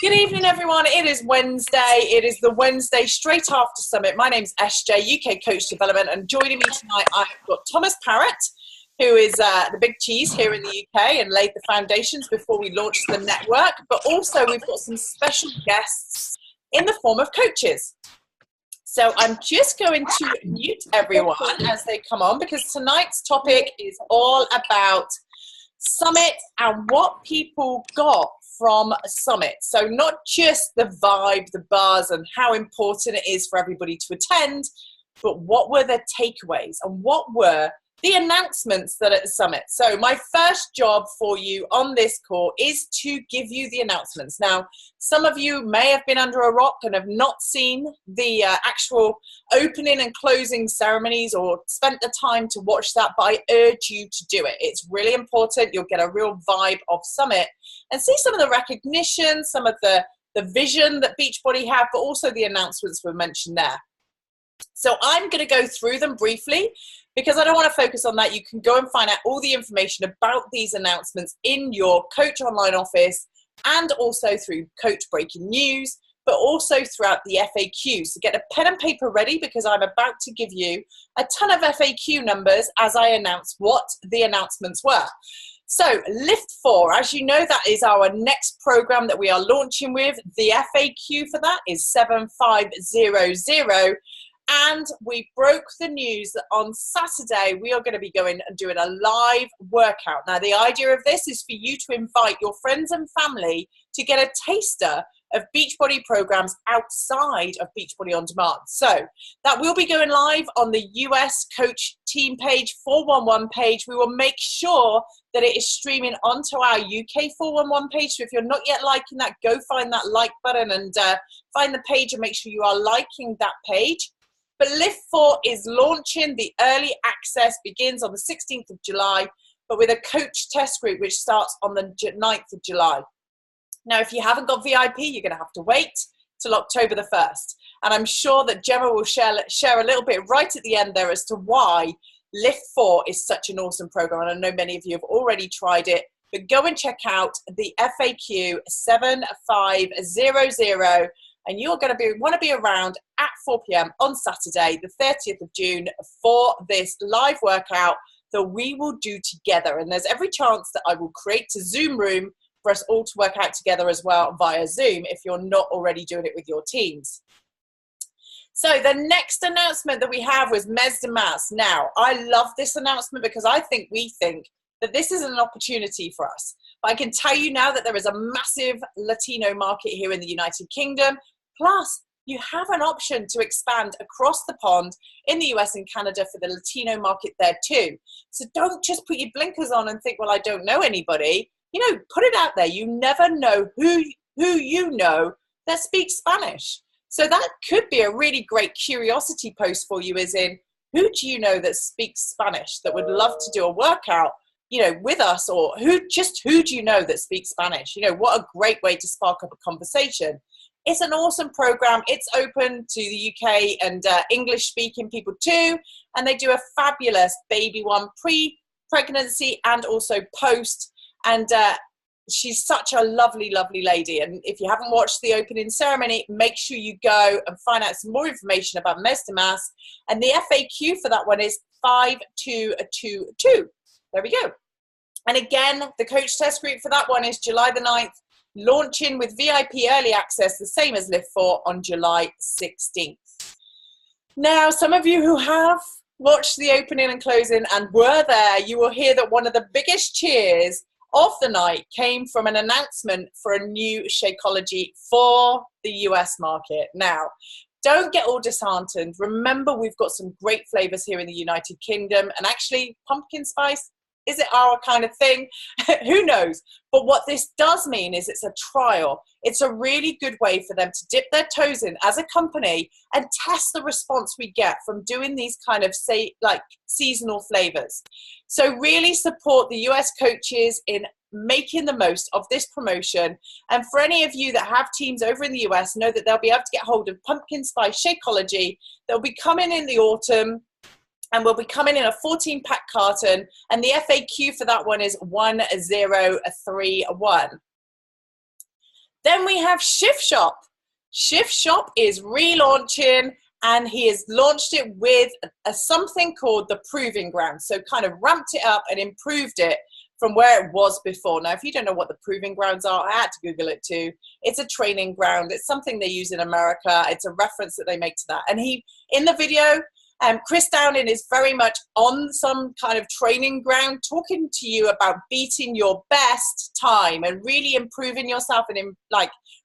Good evening, everyone. It is Wednesday. It is the Wednesday straight after Summit. My name's SJ, UK Coach Development, and joining me tonight, I've got Thomas Parrott, who is the big cheese here in the UK and laid the foundations before we launched the network. But also, we've got some special guests in the form of coaches. So I'm just going to mute everyone as they come on, because tonight's topic is all about Summit and what people got from Summit. So not just the vibe, the buzz, and how important it is for everybody to attend, but what were the takeaways and what were the announcements that at the Summit. So my first job for you on this call is to give you the announcements. Now, some of you may have been under a rock and have not seen the actual opening and closing ceremonies or spent the time to watch that, but I urge you to do it. It's really important. You'll get a real vibe of Summit and see some of the recognition, some of the vision that Beachbody have, but also the announcements were mentioned there. So I'm going to go through them briefly, because I don't want to focus on that. You can go and find out all the information about these announcements in your Coach Online office and also through Coach Breaking News, but also throughout the FAQ. So get a pen and paper ready, because I'm about to give you a ton of FAQ numbers as I announce what the announcements were. So Lift 4, as you know, that is our next program that we are launching with. The FAQ for that is 7500. And we broke the news that on Saturday, we are going to be going and doing a live workout. Now, the idea of this is for you to invite your friends and family to get a taster of Beachbody programs outside of Beachbody On Demand. So that will be going live on the US Coach Team page, 411 page. We will make sure that it is streaming onto our UK 411 page. So if you're not yet liking that, go find that like button and find the page and make sure you are liking that page. But Lift 4 is launching. The early access begins on the 16th of July, but with a coach test group, which starts on the 9th of July. Now, if you haven't got VIP, you're going to have to wait till October the 1st. And I'm sure that Gemma will share a little bit right at the end there as to why Lift 4 is such an awesome program. And I know many of you have already tried it, but go and check out the FAQ 7500. And you're going to want to be around at 4 p.m. on Saturday, the 30th of June, for this live workout that we will do together. And there's every chance that I will create a Zoom room for us all to work out together as well via Zoom, if you're not already doing it with your teams. So the next announcement that we have was Mes de Mas. Now, I love this announcement because we think that this is an opportunity for us. But I can tell you now that there is a massive Latino market here in the United Kingdom. Plus, you have an option to expand across the pond in the US and Canada for the Latino market there too. So don't just put your blinkers on and think, well, I don't know anybody. You know, put it out there. You never know who you know that speaks Spanish. So that could be a really great curiosity post for you, is in, who do you know that speaks Spanish that would love to do a workout, you know, with us? Or who do you know that speaks Spanish? You know, what a great way to spark up a conversation. It's an awesome program. It's open to the UK and English-speaking people too, and they do a fabulous baby one, pre-pregnancy and also post, and she's such a lovely, lovely lady. And if you haven't watched the opening ceremony, make sure you go and find out some more information about Mes de Mas, and the FAQ for that one is 5222. There we go. And again, the coach test group for that one is July the 9th, launching with VIP early access, the same as Lift 4, on July 16th. Now, some of you who have watched the opening and closing and were there, you will hear that one of the biggest cheers of the night came from an announcement for a new Shakeology for the US market. Now, don't get all disheartened. Remember, we've got some great flavors here in the United Kingdom, and actually pumpkin spice, is it our kind of thing? Who knows? But what this does mean is it's a trial. It's a really good way for them to dip their toes in as a company and test the response we get from doing these kind of, say, like seasonal flavors. So really support the US coaches in making the most of this promotion. And for any of you that have teams over in the US, know that they'll be able to get hold of pumpkin spice Shakeology. They'll be coming in the autumn, and will be coming in a 14-pack carton, and the FAQ for that one is 1031. Then we have Shift Shop. Shift Shop is relaunching, and he has launched it with something called the Proving Ground. So kind of ramped it up and improved it from where it was before. Now, if you don't know what the Proving Grounds are, I had to Google it too. It's a training ground. It's something they use in America. It's a reference that they make to that. And he, in the video, Chris Downing is very much on some kind of training ground, talking to you about beating your best time and really improving yourself and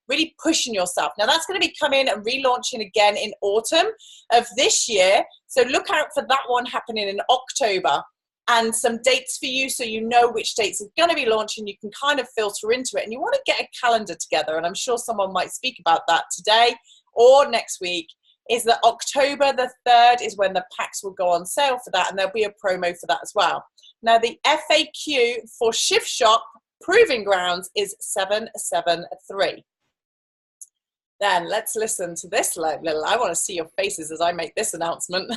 really pushing yourself. Now that's going to be coming and relaunching again in autumn of this year. So look out for that one happening in October, and some dates for you so you know which dates are going to be launching. You can kind of filter into it, and you want to get a calendar together. And I'm sure someone might speak about that today or next week. Is that October the 3rd is when the packs will go on sale for that, and there'll be a promo for that as well. Now the FAQ for Shift Shop Proving Grounds is 773. Then let's listen to this little, I want to see your faces as I make this announcement.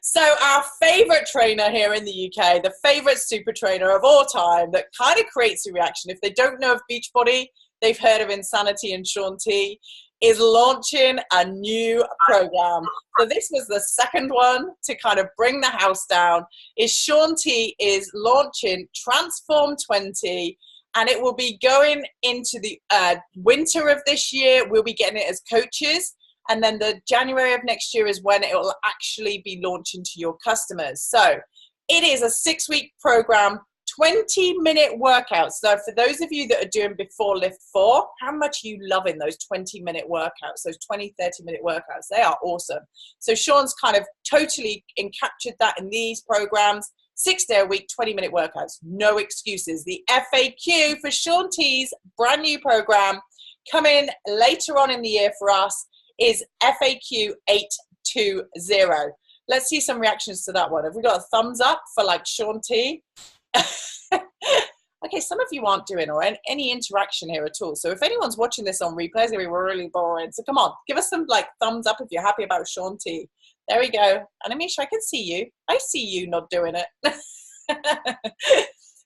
So our favorite trainer here in the UK, the favorite super trainer of all time that kind of creates a reaction. If they don't know of Beachbody, they've heard of Insanity and Shaun T, is launching a new program. So this was the second one to kind of bring the house down. Is Shaun T is launching Transform 20, and it will be going into the winter of this year. We'll be getting it as coaches, and then the January of next year is when it will actually be launching to your customers. So it is a 6-week program, 20-minute workouts. So for those of you that are doing before lift 4, how much are you loving those 20-minute workouts, those 20-30-minute workouts? They are awesome. So Shaun's kind of totally encaptured that in these programs. 6-day-a-week, 20-minute workouts. No excuses. The FAQ for Shaun T's brand new program coming later on in the year for us is FAQ 820. Let's see some reactions to that one. Have we got a thumbs up for like Shaun T? Okay, some of you aren't doing or any interaction here at all. So if anyone's watching this on replay, it's going to be really boring. So come on, give us some like thumbs up if you're happy about Shaun T. There we go. And Amisha, I can see you. I see you not doing it.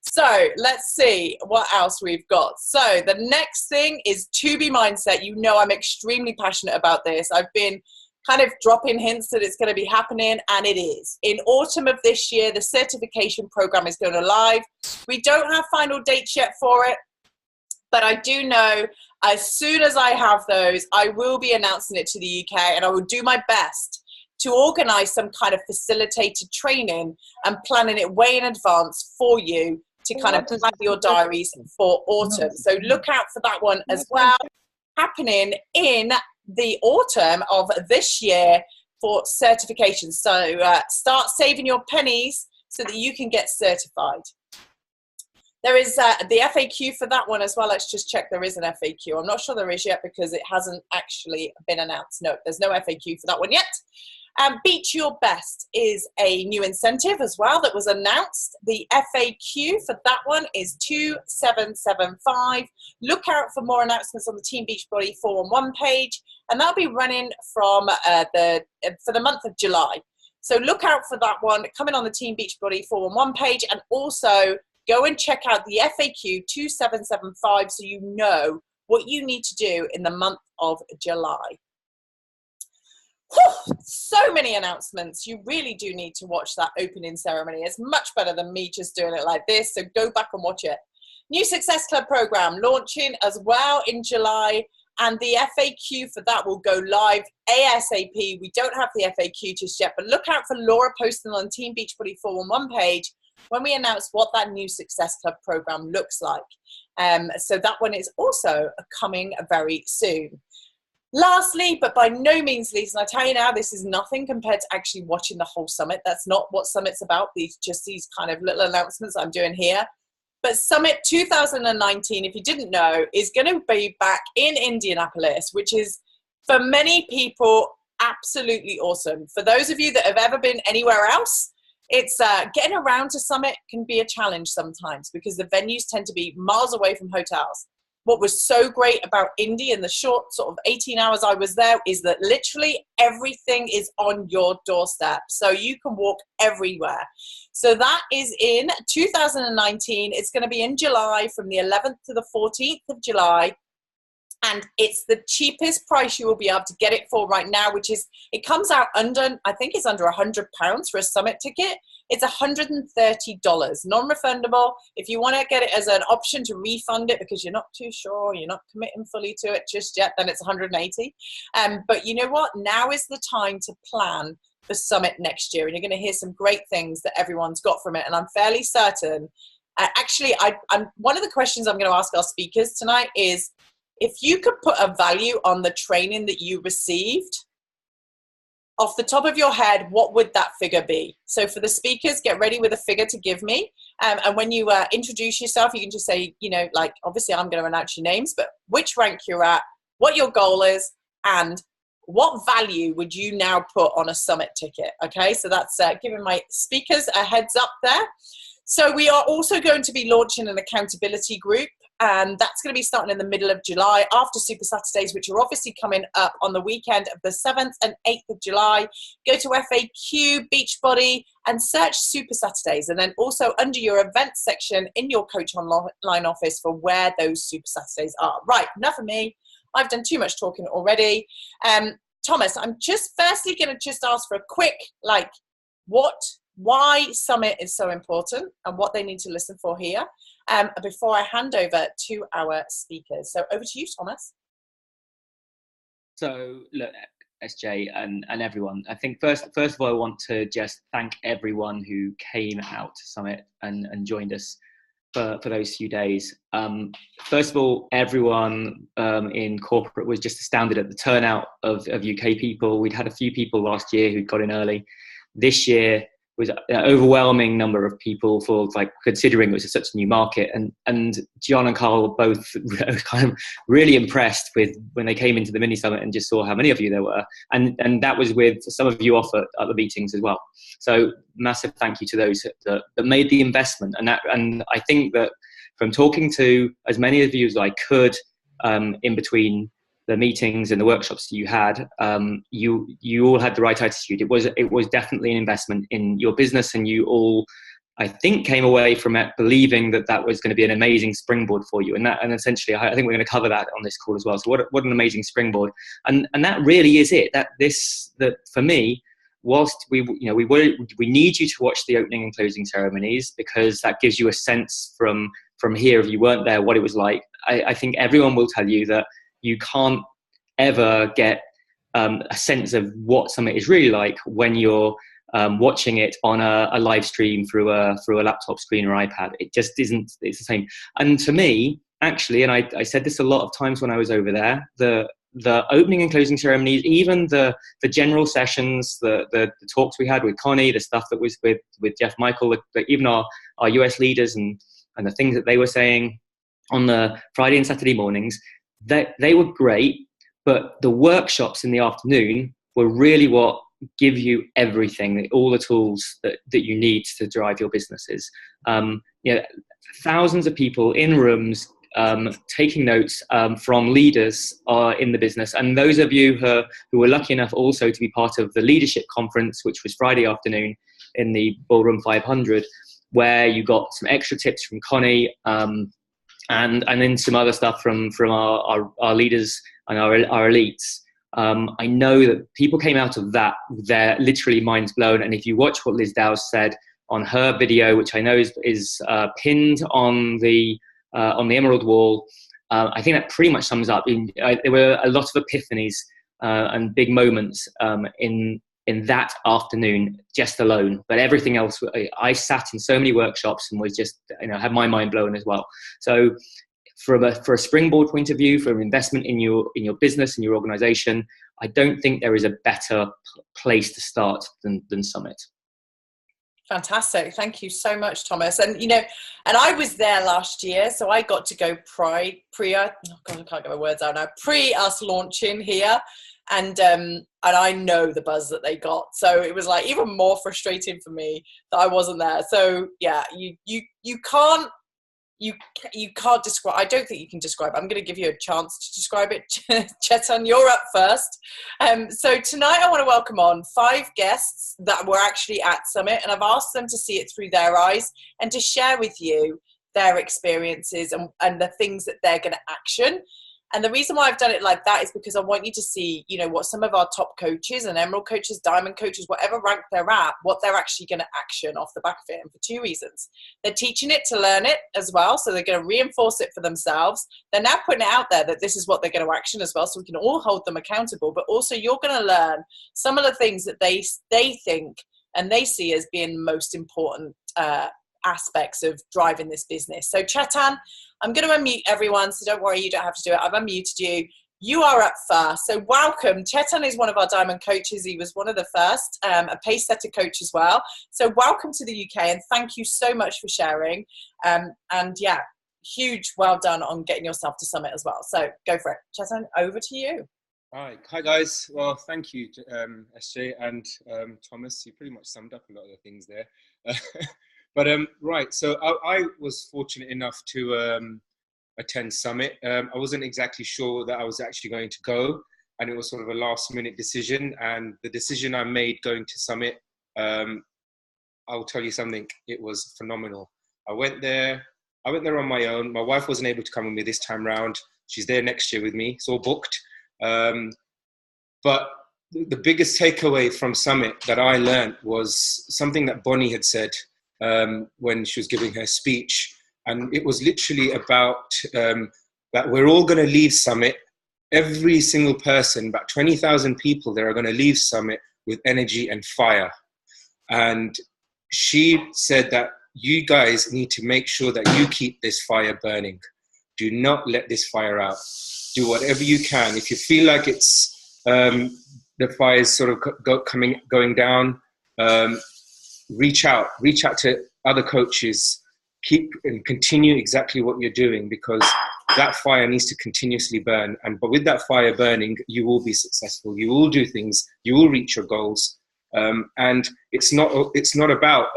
So let's see what else we've got. So the next thing is To Be Mindset. You know I'm extremely passionate about this. I've been kind of dropping hints that it's going to be happening, and it is. In autumn of this year, the certification program is going to live. We don't have final dates yet for it, but I do know as soon as I have those, I will be announcing it to the UK, and I will do my best to organize some kind of facilitated training and planning it way in advance for you to kind of plan your diaries for autumn. So look out for that one as well, happening in the autumn of this year for certification. So start saving your pennies so that you can get certified. There is the FAQ for that one as well. Let's just check there is an FAQ. I'm not sure there is yet because it hasn't actually been announced. No, there's no FAQ for that one yet. Beat Your Best is a new incentive as well that was announced. The FAQ for that one is 2775. Look out for more announcements on the Team Beachbody 411 page, and that'll be running from for the month of July. So look out for that one coming on the Team Beachbody 411 page, and also go and check out the FAQ 2775 so you know what you need to do in the month of July. Whew, so many announcements. You really do need to watch that opening ceremony. It's much better than me just doing it like this, so go back and watch it. New Success Club program launching as well in July, and the FAQ for that will go live ASAP. We don't have the FAQ just yet, but look out for Laura posting on Team Beachbody 411 page when we announce what that New Success Club program looks like. So that one is also coming very soon. Lastly, but by no means least, and I tell you now, this is nothing compared to actually watching the whole summit. That's not what Summit's about. These kind of little announcements I'm doing here. But Summit 2019, if you didn't know, is going to be back in Indianapolis, which is, for many people, absolutely awesome. For those of you that have ever been anywhere else, it's getting around to Summit can be a challenge sometimes because the venues tend to be miles away from hotels. What was so great about Indy in the short sort of 18 hours I was there is that literally everything is on your doorstep. So you can walk everywhere. So that is in 2019. It's going to be in July from the 11th to the 14th of July. And it's the cheapest price you will be able to get it for right now, which is, it comes out under, I think it's under £100 for a summit ticket. It's $130, non-refundable. If you want to get it as an option to refund it because you're not too sure, you're not committing fully to it just yet, then it's $180. But you know what? Now is the time to plan the summit next year. And you're going to hear some great things that everyone's got from it. And I'm fairly certain, I'm one of the questions I'm going to ask our speakers tonight is, if you could put a value on the training that you received, off the top of your head, what would that figure be? So for the speakers, get ready with a figure to give me. And when you introduce yourself, you can just say, you know, like, obviously I'm going to announce your names, but which rank you're at, what your goal is, and what value would you now put on a summit ticket? Okay, so that's giving my speakers a heads up there. So we are also going to be launching an accountability group, and that's going to be starting in the middle of July after Super Saturdays, which are obviously coming up on the weekend of the 7th and 8th of July. Go to FAQ, Beachbody, and search Super Saturdays, and then also under your events section in your Coach Online office for where those Super Saturdays are. Right, enough of me. I've done too much talking already. Thomas, I'm just firstly going to just ask for a quick, like, why Summit is so important and what they need to listen for here before I hand over to our speakers. So over to you, Thomas. So look, SJ and everyone, I think first of all, I want to just thank everyone who came out to Summit and joined us for those few days. First of all, everyone in corporate was just astounded at the turnout of UK people. We'd had a few people last year who'd got in early. This year was an overwhelming number of people for, like, considering it was such a new market. And John and Carl both kind of really impressed with when they came into the mini summit and just saw how many of you there were. And that was with some of you off at the meetings as well. So massive thank you to those that made the investment. And I think that from talking to as many of you as I could in between the meetings and the workshops that you had, you all had the right attitude. It was definitely an investment in your business, and you all, I think, came away from it believing that was going to be an amazing springboard for you. And essentially, I think we're going to cover that on this call as well. So what an amazing springboard. And that really is it. That for me, whilst we need you to watch the opening and closing ceremonies, because that gives you a sense from here, if you weren't there, what it was like. I think everyone will tell you that you can't ever get a sense of what Summit is really like when you're watching it on a live stream through a laptop screen or iPad. It just isn't. It's the same. And to me, actually, and I said this a lot of times when I was over there, the opening and closing ceremonies, even the general sessions, the talks we had with Connie, the stuff that was with Jeff Michael, even our US leaders and the things that they were saying on the Friday and Saturday mornings, they were great, but the workshops in the afternoon were really what give you everything, all the tools that you need to drive your businesses. Thousands of people in rooms taking notes from leaders in the business. And those of you who were lucky enough also to be part of the leadership conference, which was Friday afternoon in the Ballroom 500, where you got some extra tips from Connie, and then some other stuff from our leaders and our elites. I know that people came out of that, they're literally minds blown. And if you watch what Liz Dowse said on her video, which I know is pinned on the Emerald Wall, I think that pretty much sums up. There were a lot of epiphanies and big moments in that afternoon just alone, but everything else, I sat in so many workshops and was just, had my mind blown as well. So for a springboard point of view, for an investment in your business and your organization, I don't think there is a better place to start than Summit. Fantastic. Thank you so much, Thomas. And, and I was there last year, so I got to go pre us launching here. And I know the buzz that they got. So it was like even more frustrating for me that I wasn't there. So yeah, you can't describe. I don't think you can describe. I'm going to give you a chance to describe it. Chetan, you're up first. So tonight I want to welcome on 5 guests that were actually at Summit, and I've asked them to see it through their eyes and to share with you their experiences and the things that they're going to action. And the reason why I've done it like that is because I want you to see, you know, what some of our top coaches and emerald coaches, diamond coaches, whatever rank they're at, what they're actually going to action off the back of it. And for two reasons. They're teaching it to learn it as well. So they're going to reinforce it for themselves. They're now putting it out there that this is what they're going to action as well. So we can all hold them accountable. But also you're going to learn some of the things that they think and they see as being most important aspects of driving this business. So Chetan, I'm going to unmute everyone, so don't worry, you don't have to do it. I've unmuted you. You are up first. So welcome. Chetan is one of our diamond coaches. He was one of the first, a pace setter coach as well. So welcome to the UK and thank you so much for sharing. And yeah, huge well done on getting yourself to Summit as well. So go for it. Chetan, over to you. All right. Hi, guys. Well, thank you, SJ and Thomas. You pretty much summed up a lot of the things there. But right, so I was fortunate enough to attend Summit. I wasn't exactly sure that I was actually going to go, and it was sort of a last-minute decision. And the decision I made going to Summit, I'll tell you something, it was phenomenal. I went there on my own. My wife wasn't able to come with me this time round. She's there next year with me. It's all booked. But the biggest takeaway from Summit that I learned was something that Bonnie had said when she was giving her speech. And it was literally about that we're all going to leave Summit. Every single person, about 20,000 people there, are going to leave Summit with energy and fire. And she said that you guys need to make sure that you keep this fire burning. Do not let this fire out. Do whatever you can. If you feel like it's the fire is sort of going down, reach out to other coaches, keep and continue exactly what you're doing, because that fire needs to continuously burn. But with that fire burning, you will be successful. You will do things. You will reach your goals. And it's not about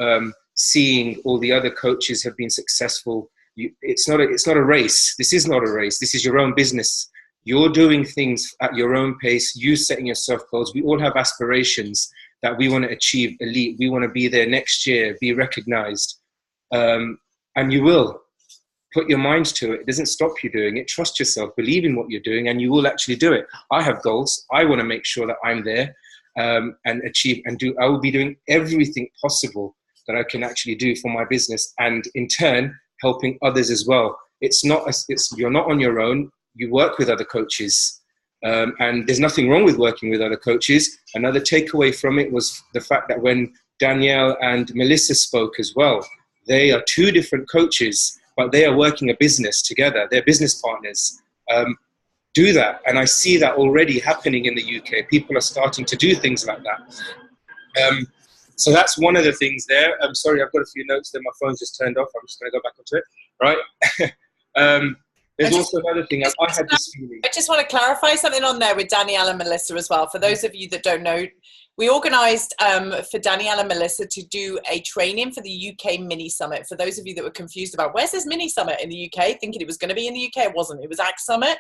seeing all the other coaches have been successful. It's not a race. This is not a race. This is your own business. You're doing things at your own pace. You setting yourself goals. We all have aspirations that we want to achieve elite. We want to be there next year, be recognized. And you will. Put your mind to it. It doesn't stop you doing it. Trust yourself. Believe in what you're doing, and you will actually do it. I have goals. I want to make sure that I'm there and achieve and do. I will be doing everything possible that I can actually do for my business, and in turn, helping others as well. You're not on your own. You work with other coaches. And there's nothing wrong with working with other coaches. Another takeaway from it was the fact that when Danielle and Melissa spoke as well, they are two different coaches, but they are working a business together. They're business partners. Do that. And I see that already happening in the UK. People are starting to do things like that. So that's one of the things there. I'm sorry, I've got a few notes there. My phone's just turned off. I'm just going to go back onto it. Right. There's also another thing. I had this feeling. I just want to clarify something on there with Danielle and Melissa as well. For those of you that don't know, we organised for Danielle and Melissa to do a training for the UK Mini Summit. For those of you that were confused about where's this Mini Summit in the UK, thinking it was going to be in the UK, it wasn't. It was ACT Summit.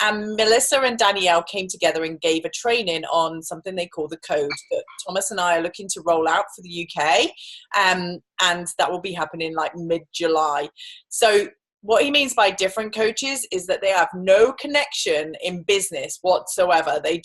And Melissa and Danielle came together and gave a training on something they call the code that Thomas and I are looking to roll out for the UK. And that will be happening like mid-July. So what he means by different coaches is that they have no connection in business whatsoever. They're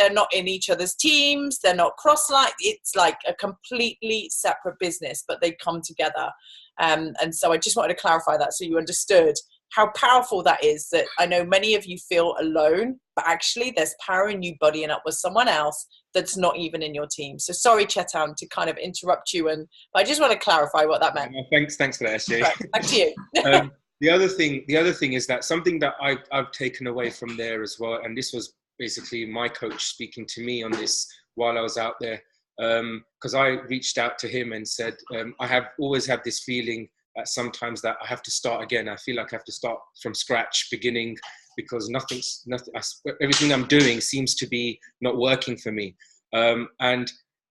not in each other's teams. They're not cross-like. It's like a completely separate business, but they come together. And so I just wanted to clarify that so you understood how powerful that is. That I know many of you feel alone, but actually there's power in you buddying up with someone else that's not even in your team. So sorry, Chetan, to kind of interrupt you. But I just want to clarify what that meant. Thanks for that, SJ. Right, back to you. The other thing is that something that I've taken away from there as well, and this was basically my coach speaking to me on this while I was out there, because I reached out to him and said, I have always had this feeling that sometimes that I have to start again. I feel like I have to start from scratch, beginning, because everything I'm doing seems to be not working for me. And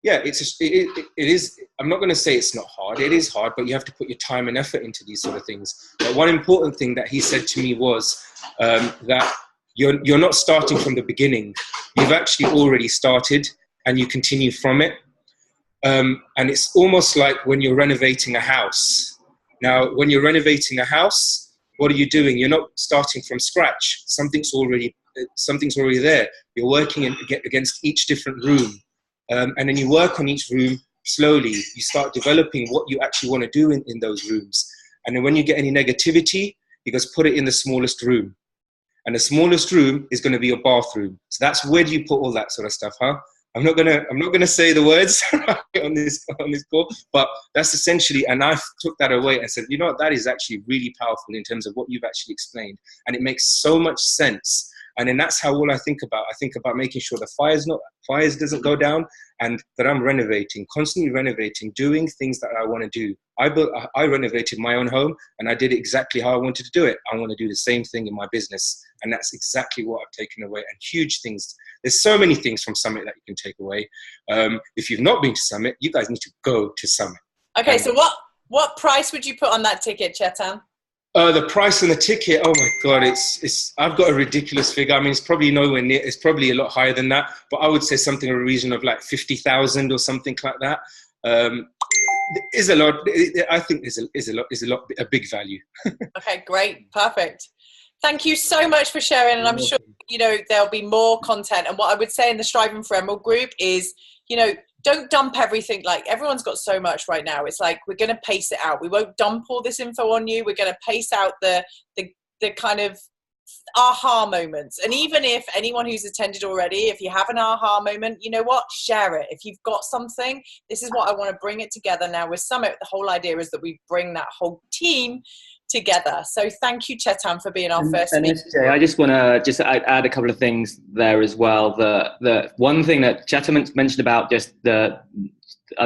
yeah, it is. I'm not going to say it's not hard. It is hard, but you have to put your time and effort into these sort of things. But one important thing that he said to me was that you're not starting from the beginning. You've actually already started, and you continue from it. And it's almost like when you're renovating a house. Now, when you're renovating a house, What are you doing? You're not starting from scratch. Something's already there. You're working against each different room. And then you work on each room slowly. You start developing what you actually want to do in those rooms. And then when you get any negativity, you just put it in the smallest room. And the smallest room is going to be your bathroom. So that's where do you put all that sort of stuff, huh? I'm not gonna say the words on this call, but that's essentially. And I took that away and said, you know what, that is actually really powerful in terms of what you've actually explained, and it makes so much sense. And then that's how all I think about. I think about making sure the fires doesn't go down, and that I'm constantly renovating, doing things that I want to do. I renovated my own home, and I did it exactly how I wanted to do it. I want to do the same thing in my business, and that's exactly what I've taken away. And huge things. There's so many things from Summit that you can take away. If you've not been to Summit, you guys need to go to Summit. Okay, so what price would you put on that ticket, Chetan? The price on the ticket, oh my God, it's. I've got a ridiculous figure. I mean, it's probably nowhere near. It's probably a lot higher than that. But I would say something in the region of like 50,000 or something like that. Is a lot. I think is a big value. Okay, great, perfect. Thank you so much for sharing, and I'm sure there'll be more content. And what I would say in the Striving for Emerald group is, don't dump everything. Like, everyone's got so much right now. It's like, we're going to pace it out. We won't dump all this info on you. We're going to pace out the kind of aha moments. And even if anyone who's attended already, if you have an aha moment, you know what, share it. If you've got something, this is what I want to bring it together now with Summit. The whole idea is that we bring that whole team together. So thank you, Chetan, for being our first speaker. SJ, I just want to add a couple of things there as well. The one thing that Chetan mentioned about just the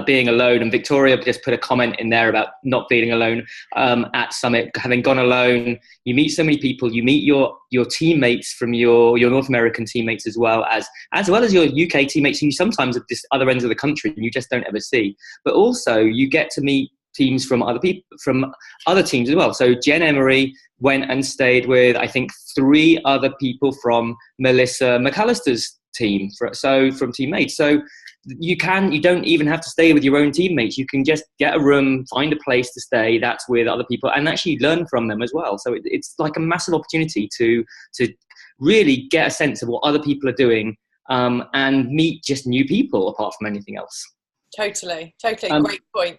being alone, and Victoria just put a comment in there about not feeling alone at Summit, having gone alone. You meet so many people. You meet your teammates from your North American teammates as well as your UK teammates who sometimes are just other ends of the country and you just don't ever see. But also you get to meet teams from other teams as well. So Jen Emery went and stayed with, I think, 3 other people from Melissa McAllister's team, from teammates. So you don't even have to stay with your own teammates. You can just get a room, find a place to stay that's with other people, and actually learn from them as well. So it's like a massive opportunity to really get a sense of what other people are doing, and meet just new people apart from anything else. Totally. Great point.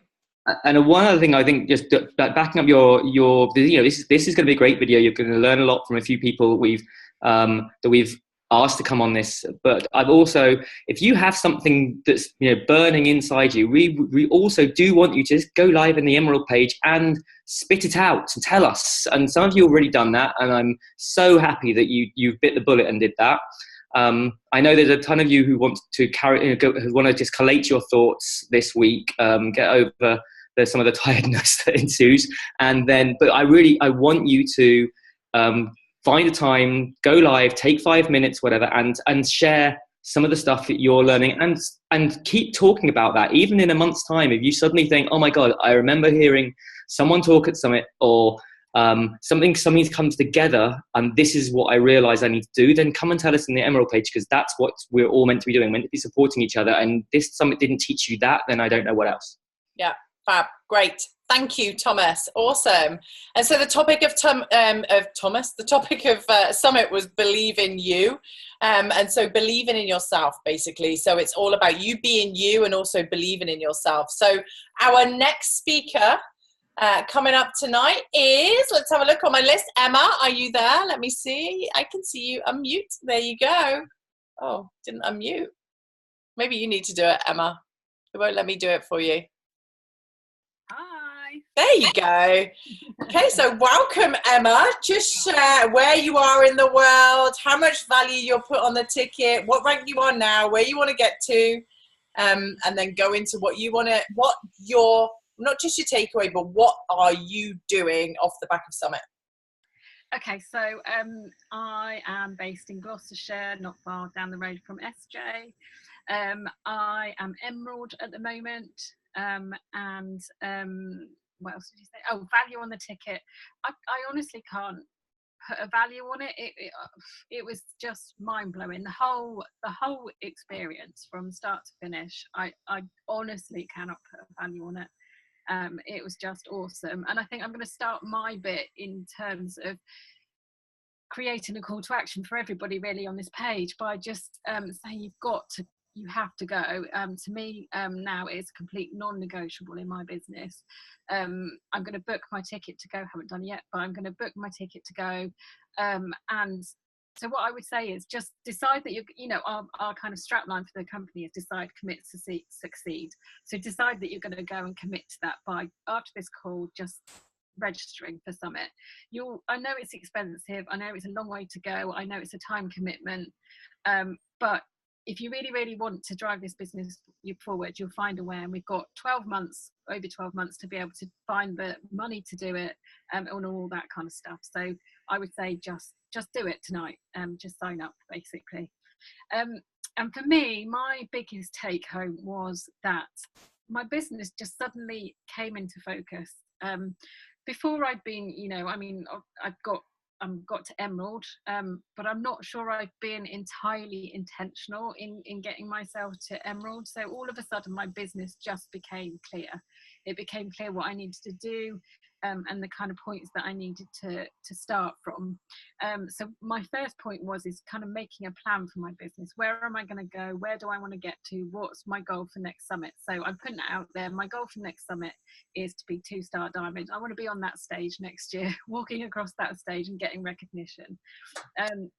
And one other thing, I think, just backing up your this is going to be a great video. You're going to learn a lot from a few people that we've asked to come on this. But I've also, if you have something that's burning inside you, we also do want you to just go live in the Emerald page and spit it out and tell us. And some of you have already done that, and I'm so happy that you've bit the bullet and did that. I know there's a ton of you who want to who want to just collate your thoughts this week, get over some of the tiredness that ensues, but I want you to find a time, go live, take 5 minutes, whatever, and share some of the stuff that you're learning, and keep talking about that. Even in a month's time, if you suddenly think, oh my God, I remember hearing someone talk at Summit, or something comes together, and this is what I realize I need to do, then come and tell us in the Emerald page, because that's what we're all meant to be doing. We're meant to be supporting each other, and this Summit didn't teach you that, then I don't know what else. Yeah, fab, great. Thank you, Thomas. Awesome. And so the topic of Summit was believe in you. And so believing in yourself, basically. So it's all about you being you and also believing in yourself. So our next speaker coming up tonight is, let's have a look on my list. Emma, are you there? Let me see. I can see you. Unmute. There you go. Oh, didn't unmute. Maybe you need to do it, Emma. It won't let me do it for you. Hi. There you go. Okay, so welcome, Emma. Just share where you are in the world, how much value you'll put on the ticket, what rank you are now, where you want to get to, and then go into not just your takeaway, but what are you doing off the back of Summit? Okay, so I am based in Gloucestershire, not far down the road from SJ. I am Emerald at the moment. What else did you say? Oh, value on the ticket. I honestly can't put a value on it. It was just mind blowing. The whole experience from start to finish. I honestly cannot put a value on it. It was just awesome. And I think I'm going to start my bit in terms of creating a call to action for everybody really on this page by just saying you have to go. To me, now it's a complete non-negotiable in my business. I'm going to book my ticket to go. Haven't done it yet, but I'm going to book my ticket to go. And so what I would say is just decide that our kind of strapline for the company is decide, commit, succeed. So decide that you're going to go and commit to that by, after this call, just registering for Summit. I know it's expensive, I know it's a long way to go, I know it's a time commitment, but if you really, really want to drive this business forward, you'll find a way. And we've got over 12 months to be able to find the money to do it, and all that kind of stuff. So I would say just do it tonight, just sign up basically. And for me, my biggest take home was that my business just suddenly came into focus. Before I'd been, I've got to Emerald, but I'm not sure I've been entirely intentional in getting myself to Emerald. So all of a sudden my business just became clear. It became clear what I needed to do, and the kind of points that I needed to start from. So my first point is kind of making a plan for my business. Where am I going to go? Where do I want to get to? What's my goal for next summit? So I'm putting it out there. My goal for next summit is to be 2-star diamond. I want to be on that stage next year, walking across that stage and getting recognition.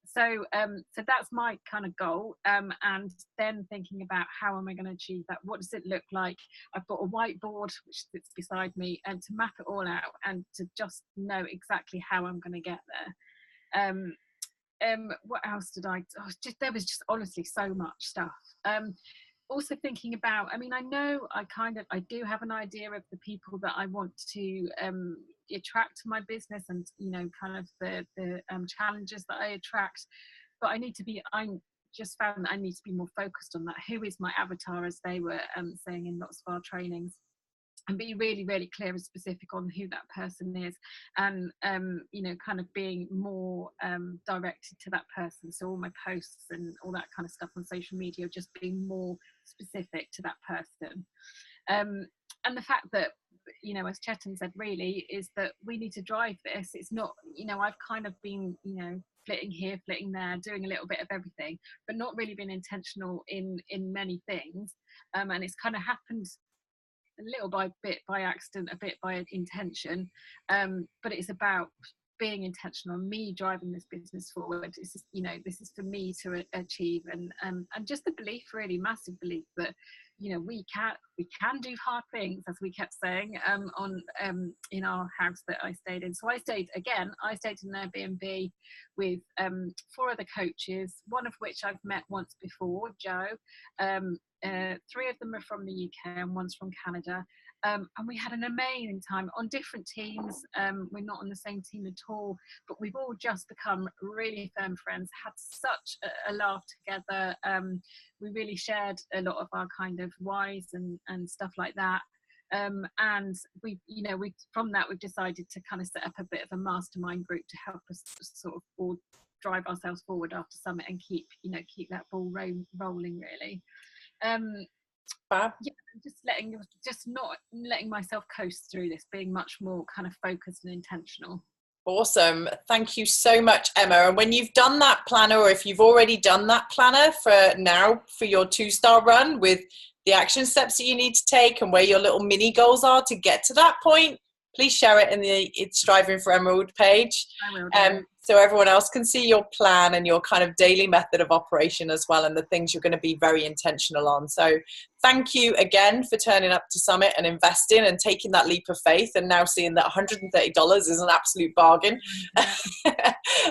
So that's my kind of goal. And then thinking about how am I going to achieve that? What does it look like? I've got a whiteboard which sits beside me, and to map it all out and to just know exactly how I'm going to get there. What else did there was just honestly so much stuff. Also thinking about, I know I do have an idea of the people that I want to attract to my business, and kind of the challenges that I attract, but I just found that I need to be more focused on that. Who is my avatar, as they were saying in lots of our trainings, and be really, really clear and specific on who that person is, and kind of being more directed to that person. So all my posts and all that kind of stuff on social media, just being more specific to that person. And the fact that, as Chetan said, really, is that we need to drive this. It's not, I've kind of been, flitting here, flitting there, doing a little bit of everything, but not really been intentional in many things. And it's kind of happened a little by bit by accident, a bit by intention, but it's about being intentional and me driving this business forward. This is for me to achieve, and just the belief, really massive belief that we can do hard things, as we kept saying in our house that I stayed in. So I stayed in an Airbnb with 4 other coaches, one of which I've met once before, Joe. 3 of them are from the UK and one's from Canada. And we had an amazing time on different teams. We're not on the same team at all, but we've all just become really firm friends, had such a laugh together. We really shared a lot of our kind of whys and stuff like that. And we from that, we've decided to kind of set up a bit of a mastermind group to help us sort of all drive ourselves forward after Summit and keep that ball rolling really. Fab. Yeah, just not letting myself coast through this, being much more kind of focused and intentional. Awesome. Thank you so much, Emma. And when you've done that planner, or if you've already done that planner for your 2-star run, with the action steps that you need to take and where your little mini goals are to get to that point, please share it in the It's Striving for Emerald page. I will do. So everyone else can see your plan and your kind of daily method of operation as well, and the things you're going to be very intentional on. So thank you again for turning up to Summit and investing and taking that leap of faith, and now seeing that $130 is an absolute bargain.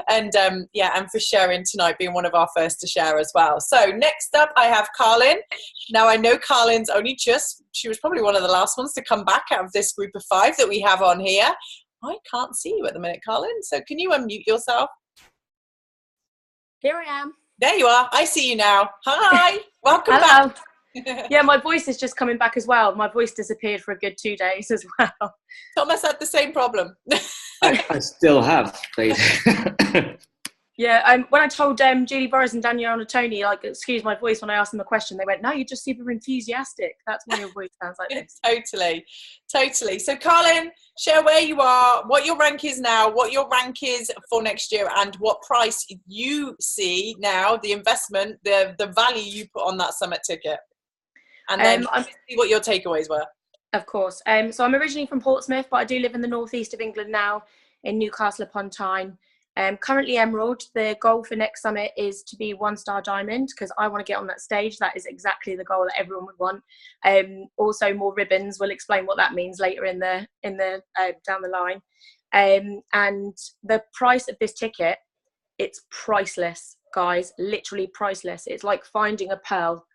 And and for sharing tonight, being one of our first to share as well. So next up I have Carlin. Now I know Carlin's she was probably one of the last ones to come back out of this group of 5 that we have on here. I can't see you at the minute, Carlin. So can you unmute yourself? Here I am. There you are. I see you now. Hi. Welcome Hello. back. Yeah, my voice is just coming back as well. My voice disappeared for a good 2 days as well. Thomas had the same problem. I still have, please. Yeah, when I told Julie Burris and Danielle Natoni, like, excuse my voice when I asked them a question, they went, no, you're just super enthusiastic. That's why your voice sounds like this. Totally. So, Carlin, share where you are, what your rank is now, what your rank is for next year, and what price you see now, the investment, the value you put on that summit ticket. And then see what your takeaways were. Of course. So I'm originally from Portsmouth, but I do live in the northeast of England now, in Newcastle upon Tyne. Currently Emerald. The goal for next summit is to be 1-star diamond, because I want to get on that stage. That is exactly the goal that everyone would want. Also more ribbons. We'll explain what that means later in the down the line. And the price of this ticket, it's priceless, guys. Literally priceless. It's like finding a pearl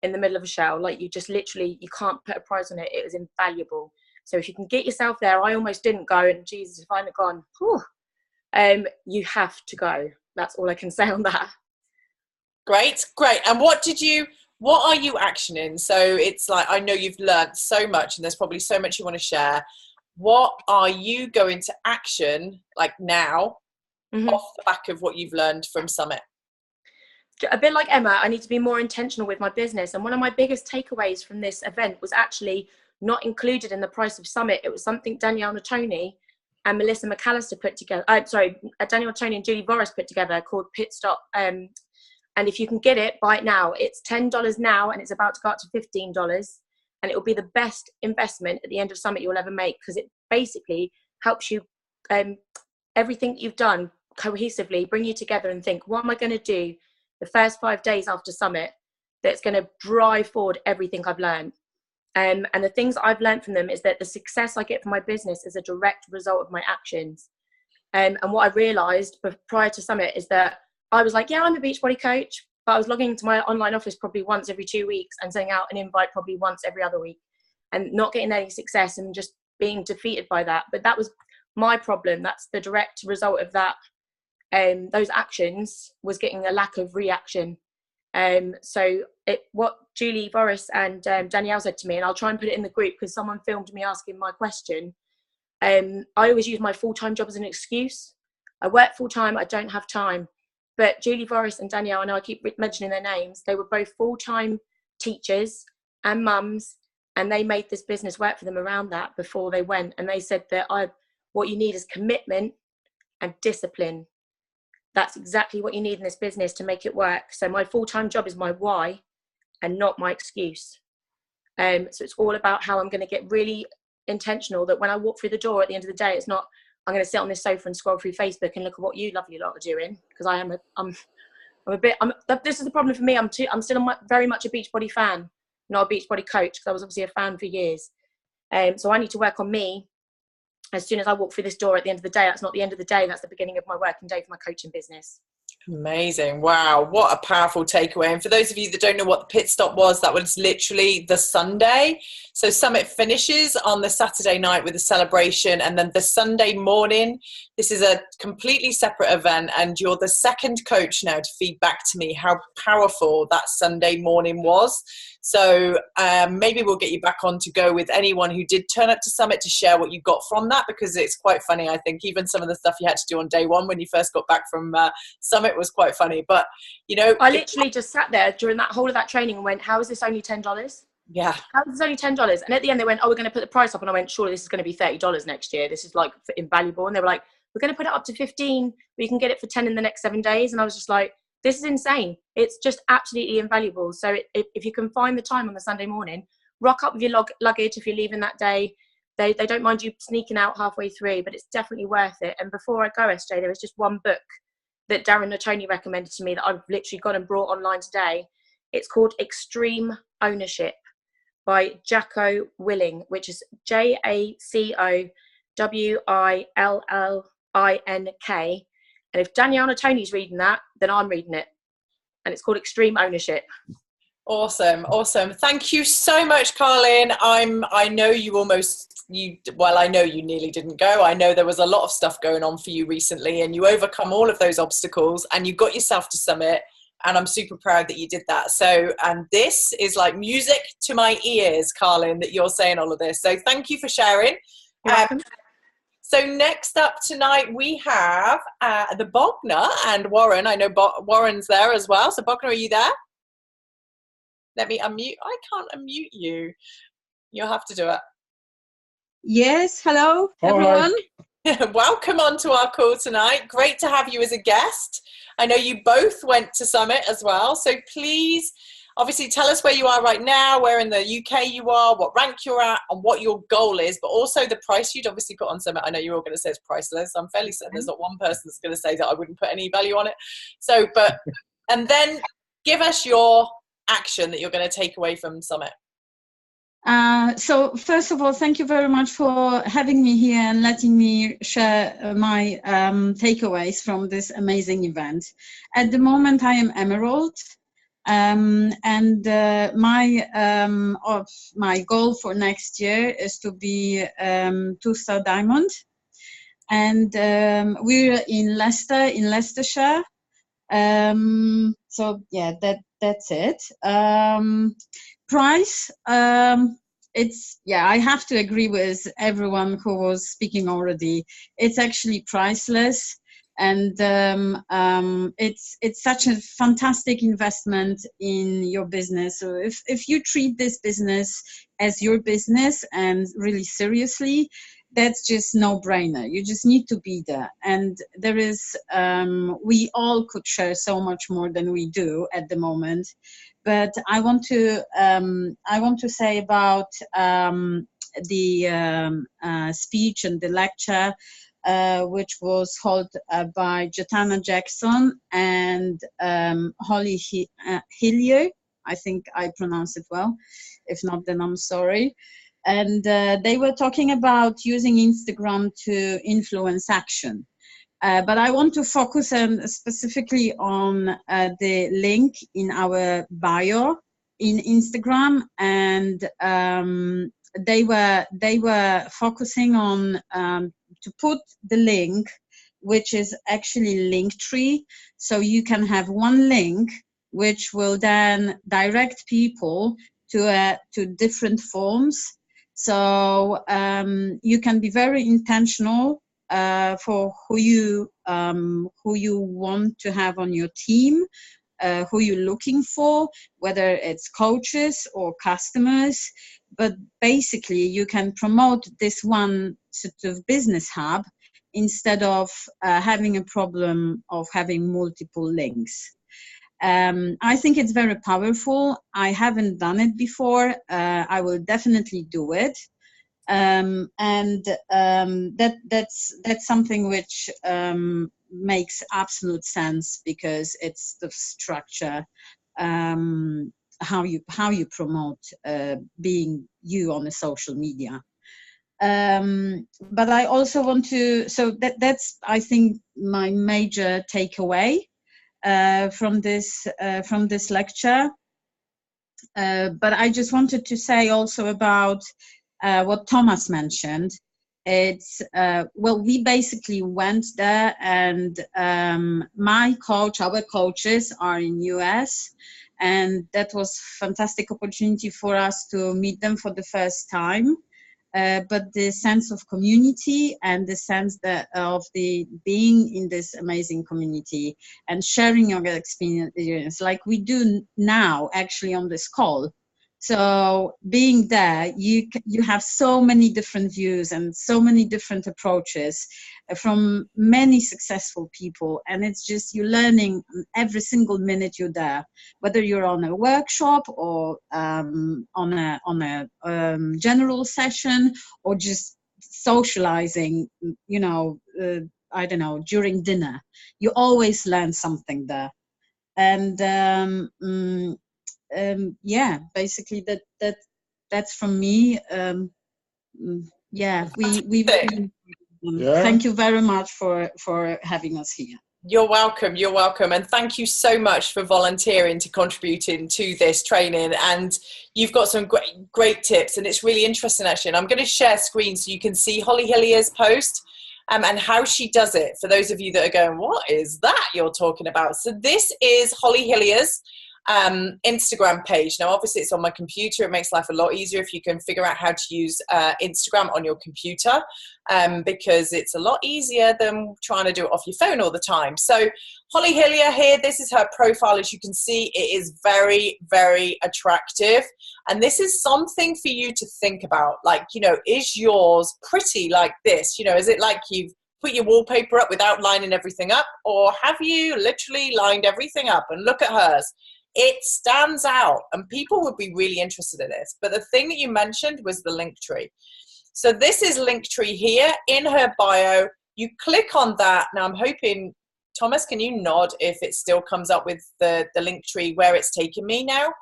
in the middle of a shell. Like, you just literally, you can't put a price on it. It is invaluable. So if you can get yourself there, I almost didn't go, and Jesus, if I'd have gone, whew, you have to go. That's all I can say on that. Great. And what are you actioning? So it's like, I know you've learned so much, and there's probably so much you want to share. What are you going to action, like now, off the back of what you've learned from Summit? A bit like Emma, I need to be more intentional with my business. And one of my biggest takeaways from this event was actually not included in the price of Summit. It was something Danielle Natoni and Melissa McAllister put together. Danielle Natoni and Julie Burris put together, called Pit Stop. And if you can get it, buy it now. It's $10 now, and it's about to go up to $15. And it will be the best investment at the end of Summit you'll ever make, because it basically helps you, everything you've done cohesively, bring you together and think, what am I going to do the first 5 days after Summit that's going to drive forward everything I've learned. And the things I've learned from them is that the success I get from my business is a direct result of my actions. And what I realised prior to Summit is that I was like, yeah, I'm a Beachbody coach, but I was logging into my online office probably once every 2 weeks and sending out an invite probably once every other week, and not getting any success and just being defeated by that. But that was my problem. That's the direct result of that. Those actions was getting a lack of reaction. What Julie Burris and Danielle said to me, and I'll try and put it in the group because someone filmed me asking my question. I always use my full-time job as an excuse. I work full-time, I don't have time. But Julie Burris and Danielle, I know I keep mentioning their names, they were both full-time teachers and mums, and they made this business work for them around that before they went. And they said that what you need is commitment and discipline. That's exactly what you need in this business to make it work. So my full-time job is my why and not my excuse. So it's all about how I'm going to get really intentional, that when I walk through the door at the end of the day, it's not, I'm going to sit on this sofa and scroll through Facebook and look at what you lovely lot are doing. Because this is the problem for me. I'm still very much a Beachbody fan, not a Beachbody coach, because I was obviously a fan for years. So I need to work on me. As soon as I walk through this door at the end of the day, that's not the end of the day, that's the beginning of my working day for my coaching business. Amazing. Wow, what a powerful takeaway. And for those of you that don't know what the pit stop was, that was literally the Sunday. So Summit finishes on the Saturday night with a celebration, and then the Sunday morning, this is a completely separate event, and you're the second coach now to feed back to me how powerful that Sunday morning was. So maybe we'll get you back on to go with anyone who did turn up to Summit to share what you got from that, because it's quite funny. I think even some of the stuff you had to do on day one when you first got back from Summit was quite funny. But, you know, I literally just sat there during that whole of that training and went, how is this only $10? Yeah. How is this only $10? And at the end they went, oh, we're going to put the price up. And I went, surely this is going to be $30 next year. This is like invaluable. And they were like, we're going to put it up to 15, but you can get it for 10 in the next 7 days. And I was just like, this is insane. It's just absolutely invaluable. So if you can find the time on the Sunday morning, rock up with your luggage if you're leaving that day. They don't mind you sneaking out halfway through, but it's definitely worth it. And before I go, SJ, there was just one book that Darren Natoni recommended to me that I've literally got and brought online today. It's called Extreme Ownership by Jocko Willink, which is JACO WILLINK. And if Danielle Natoni's reading that, then I'm reading it. And it's called Extreme Ownership. Awesome. Thank you so much, Carlin. I know you nearly didn't go. I know there was a lot of stuff going on for you recently, and you overcome all of those obstacles and you got yourself to Summit. And I'm super proud that you did that. So, and this is like music to my ears, Carlin, that you're saying all of this. So thank you for sharing. So next up tonight, we have the Bogner and Warren. I know Warren's there as well. So Bogner, are you there? Let me unmute. I can't unmute you. You'll have to do it. Yes, hello, everyone. Welcome onto our call tonight. Great to have you as a guest. I know you both went to Summit as well. So please, obviously, tell us where you are right now, where in the UK you are, what rank you're at, and what your goal is, but also the price you'd obviously put on Summit. I know you're all going to say it's priceless. I'm fairly certain there's not one person that's going to say that I wouldn't put any value on it. So, and then give us your action that you're going to take away from Summit. So first of all, thank you very much for having me here and letting me share my takeaways from this amazing event. At the moment, I am Emerald, and my goal for next year is to be 2-star diamond, and we're in Leicester, in Leicestershire. So yeah, that's it. Price, it's, yeah, I have to agree with everyone who was speaking already. It's actually priceless, and it's such a fantastic investment in your business. So if you treat this business as your business and really seriously, that's just no-brainer. You just need to be there. And there is, we all could share so much more than we do at the moment. But I want to say about the speech and the lecture, which was held by Jatana Jackson and Holly Hillier. I think I pronounced it well. If not, then I'm sorry. And they were talking about using Instagram to influence action. But I want to focus specifically on the link in our bio in Instagram, and they were focusing on to put the link, which is actually Linktree, so you can have one link which will then direct people to different forms. So you can be very intentional for who you want to have on your team, who you're looking for, whether it's coaches or customers. But basically, you can promote this one sort of business hub instead of having a problem of having multiple links. I think it's very powerful. I haven't done it before. I will definitely do it. That's something which makes absolute sense, because it's the structure, how you promote being you on the social media. But I also want to, so that's I think my major takeaway from this lecture. But I just wanted to say also about what Thomas mentioned. It's well, we basically went there, and our coaches are in US, and that was fantastic opportunity for us to meet them for the first time. But the sense of community and the sense of the being in this amazing community and sharing your experience, like we do now actually on this call. So being there, you have so many different views and so many different approaches from many successful people, and it's just you're learning every single minute you're there, whether you're on a workshop or on a general session or just socializing, I don't know, during dinner. You always learn something there. And yeah, basically that's from me. Thank you very much for having us here. You're welcome. You're welcome. And thank you so much for volunteering to contributing to this training. And you've got some great tips, and it's really interesting actually. And I'm going to share screen so you can see Holly Hillier's post and how she does it. For those of you that are going, what is that you're talking about? So this is Holly Hillier's Instagram page. Now, obviously, it's on my computer. It makes life a lot easier if you can figure out how to use Instagram on your computer, because it's a lot easier than trying to do it off your phone all the time. So Holly Hillier here, this is her profile. As you can see, it is very, very attractive. And this is something for you to think about. Like, you know, is yours pretty like this? You know, is it like you've put your wallpaper up without lining everything up? Or have you literally lined everything up? And look at hers. It stands out, and people would be really interested in this. But the thing that you mentioned was the Linktree. So this is Linktree here in her bio. You click on that. Now I'm hoping, Thomas, can you nod if it still comes up with the Linktree where it's taken me now?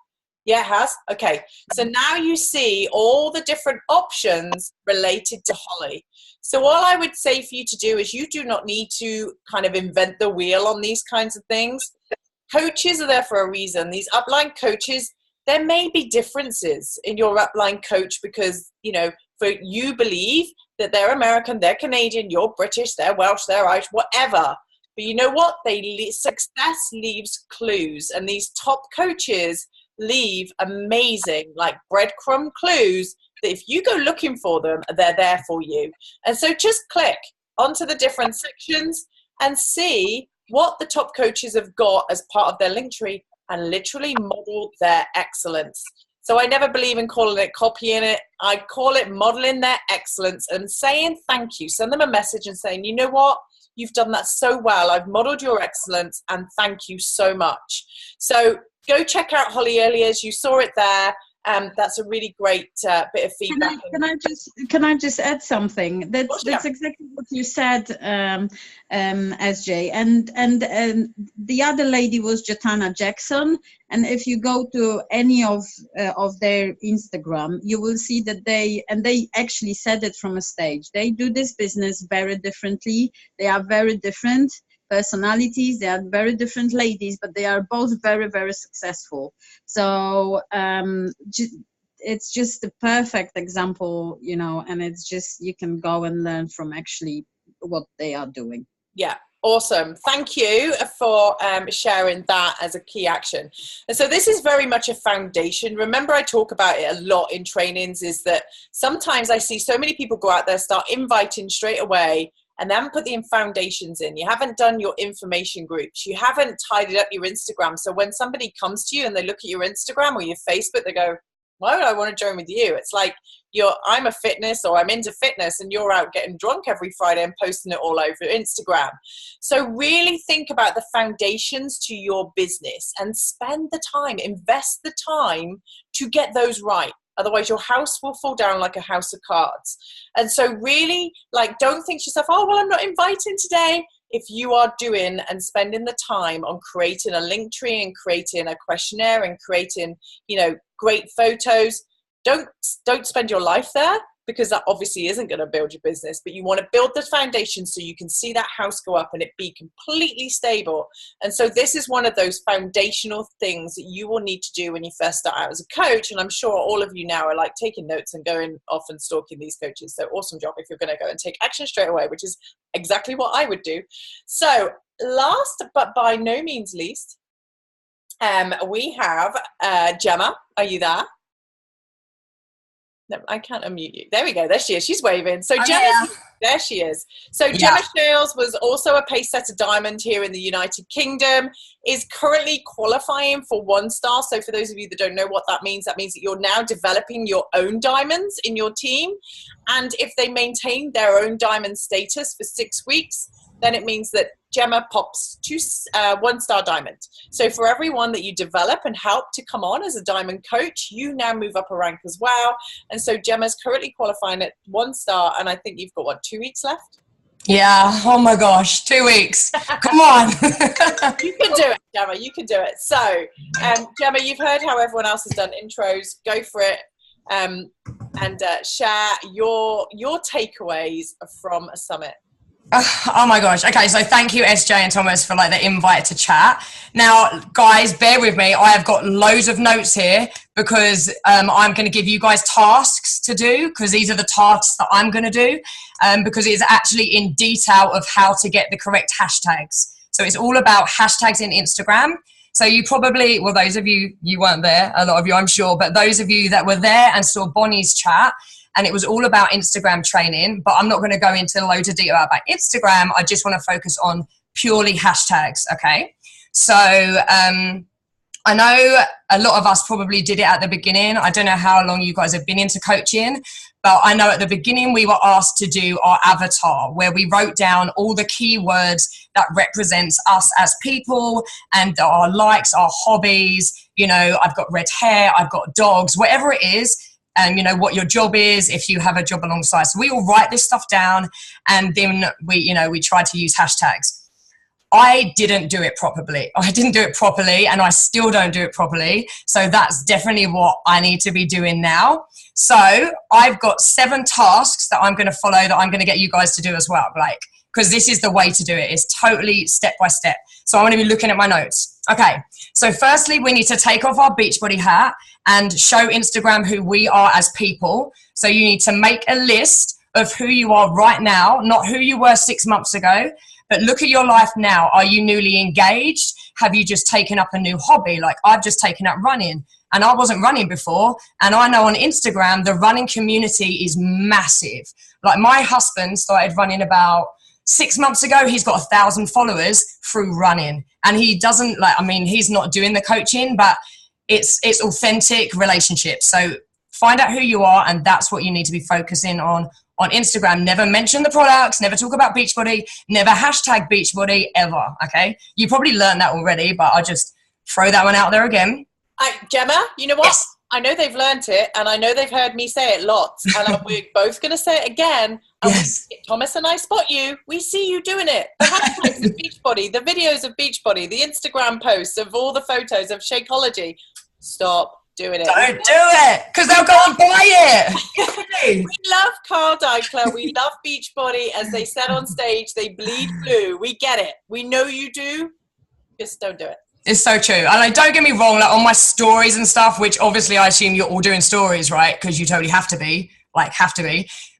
Yeah, it has. Okay. So now you see all the different options related to Holly. So all I would say for you to do is you do not need to kind of invent the wheel on these kinds of things. Coaches are there for a reason. These upline coaches, there may be differences in your upline coach because, you know, for you believe that they're American, they're Canadian, you're British, they're Welsh, they're Irish, whatever. But you know what? Success leaves clues, and these top coaches leave amazing, like breadcrumb clues that if you go looking for them, they're there for you. And so just click onto the different sections and see what the top coaches have got as part of their Linktree and literally model their excellence. So I never believe in calling it copying it. I call it modeling their excellence and saying thank you. Send them a message and saying, you know what? You've done that so well. I've modeled your excellence and thank you so much. So go check out Holly Hillier's. You saw it there. That's a really great bit of feedback. Can I just add something? That's exactly what you said, SJ. And the other lady was Jatana Jackson. And if you go to any of their Instagram, you will see that they actually said it from a stage. They do this business very differently. They are very different personalities. They are very different ladies, but they are both very, very successful. So it's just the perfect example, you know, and it's just, you can go and learn from actually what they are doing. Yeah. Awesome. Thank you for sharing that as a key action. And so this is very much a foundation. Remember, I talk about it a lot in trainings, is that sometimes I see so many people go out there, start inviting straight away, and they haven't put the foundations in. You haven't done your information groups. You haven't tidied up your Instagram. So when somebody comes to you and they look at your Instagram or your Facebook, they go, why would I want to join with you? It's like I'm a fitness, or I'm into fitness, and you're out getting drunk every Friday and posting it all over Instagram. So really think about the foundations to your business and spend the time, invest the time to get those right. Otherwise, your house will fall down like a house of cards. And so really, like, don't think to yourself, oh, well, I'm not inviting today. If you are doing and spending the time on creating a Linktree and creating a questionnaire and creating, you know, great photos, don't spend your life there, because that obviously isn't going to build your business. But you want to build the foundation so you can see that house go up and it be completely stable. And so this is one of those foundational things that you will need to do when you first start out as a coach. And I'm sure all of you now are like taking notes and going off and stalking these coaches. So awesome job if you're going to go and take action straight away, which is exactly what I would do. So last but by no means least, we have Gemma. Are you there? No, I can't unmute you. There we go. There she is. She's waving. So Gemma, there she is. So Gemma Shales was also a Pacesetter Diamond here in the United Kingdom, is currently qualifying for 1 star. So for those of you that don't know what that means that you're now developing your own diamonds in your team. And if they maintain their own diamond status for 6 weeks, then it means that Gemma pops to 1 star diamond. So for everyone that you develop and help to come on as a diamond coach, you now move up a rank as well. And so Gemma's currently qualifying at 1 star, and I think you've got, what, 2 weeks left? Yeah, oh my gosh, 2 weeks. Come on. You can do it, Gemma, you can do it. So, Gemma, you've heard how everyone else has done intros. Go for it, and share your takeaways from a summit. Oh my gosh. Okay, so thank you, SJ and Thomas, for like the invite to chat. Now, guys, bear with me. I have got loads of notes here because I'm going to give you guys tasks to do, because these are the tasks that I'm going to do, because it's actually in detail of how to get the correct hashtags. So it's all about hashtags in Instagram. So you probably, well, those of you, you weren't there, a lot of you I'm sure, but those of you that were there and saw Bonnie's chat, and it was all about Instagram training, but I'm not going to go into loads of detail about Instagram. I just want to focus on purely hashtags, okay? So I know a lot of us probably did it at the beginning. I don't know how long you guys have been into coaching, but I know at the beginning we were asked to do our avatar, where we wrote down all the keywords that represents us as people and our likes, our hobbies. You know, I've got red hair, I've got dogs, whatever it is. And you know what your job is if you have a job alongside. So we all write this stuff down, and then we try to use hashtags. I didn't do it properly. And I still don't do it properly. So that's definitely what I need to be doing now. So I've got 7 tasks that I'm going to follow that I'm going to get you guys to do as well, because this is the way to do it. It's totally step by step. So I'm going to be looking at my notes. Okay. So firstly, we need to take off our Beachbody hat and show Instagram who we are as people. So you need to make a list of who you are right now, not who you were 6 months ago, but look at your life now. Are you newly engaged? Have you just taken up a new hobby? Like I've just taken up running, and I wasn't running before. And I know on Instagram, the running community is massive. Like my husband started running about 6 months ago. He's got 1,000 followers through running, and he doesn't he's not doing the coaching, but it's authentic relationships. So find out who you are, and that's what you need to be focusing on Instagram. Never mention the products, never talk about Beachbody, never hashtag Beachbody ever, okay? You probably learned that already, but I'll just throw that one out there again. Gemma, you know what? Yes. I know they've learnt it, and I know they've heard me say it lots, and we're both going to say it again. And Yes. Thomas and I spot you. We see you doing it. The hashtags of Beachbody, the videos of Beachbody, the Instagram posts of all the photos of Shakeology. Stop doing it. Don't do it, because they'll go and buy it. We love Carl Deichler. We love Beachbody. As they said on stage, they bleed blue. We get it. We know you do. Just don't do it. It's so true. And like, don't get me wrong, like on my stories and stuff, which obviously I assume you're all doing stories, right? Because you totally have to be.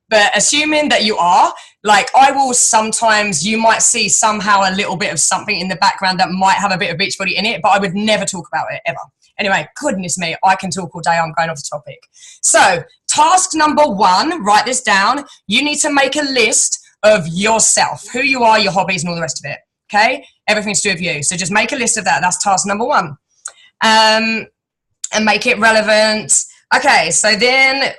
But assuming that you are, like I will sometimes, you might see somehow a little bit of something in the background that might have a bit of Beachbody in it, but I would never talk about it ever. Anyway, goodness me, I can talk all day. I'm going off the topic. So task number 1, write this down. You need to make a list of yourself, who you are, your hobbies, and all the rest of it. Okay? Everything to do with you. So just make a list of that. That's task number 1. And make it relevant. Okay, so then